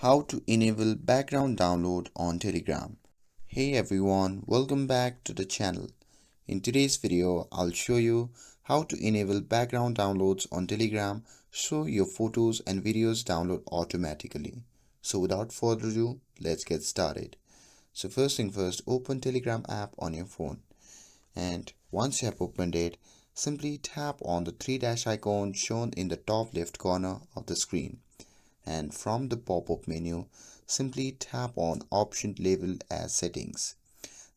How to enable background download on Telegram. Hey everyone, welcome back to the channel. In today's video, I'll show you how to enable background downloads on Telegram so your photos and videos download automatically. So without further ado, let's get started. So first thing first, open Telegram app on your phone. And once you have opened it, simply tap on the three dash icon shown in the top left corner of the screen. And from the pop-up menu, simply tap on option labeled as settings.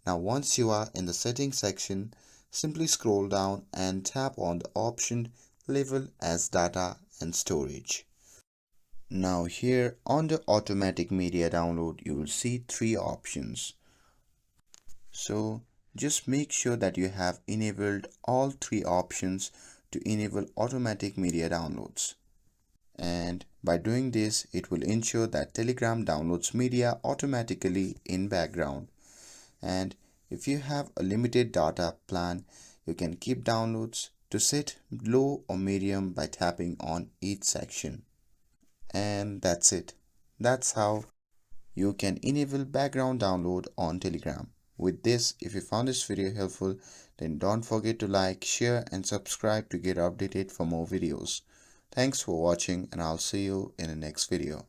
Now once you are in the settings section, simply scroll down and tap on the option labeled as data and storage. Now here on the automatic media download, you will see three options. So just make sure that you have enabled all three options to enable automatic media downloads. And by doing this, it will ensure that Telegram downloads media automatically in background. And if you have a limited data plan, you can keep downloads to set low or medium by tapping on each section. And that's it. That's how you can enable background download on Telegram. With this, if you found this video helpful, then don't forget to like, share and subscribe to get updated for more videos. Thanks for watching and I'll see you in the next video.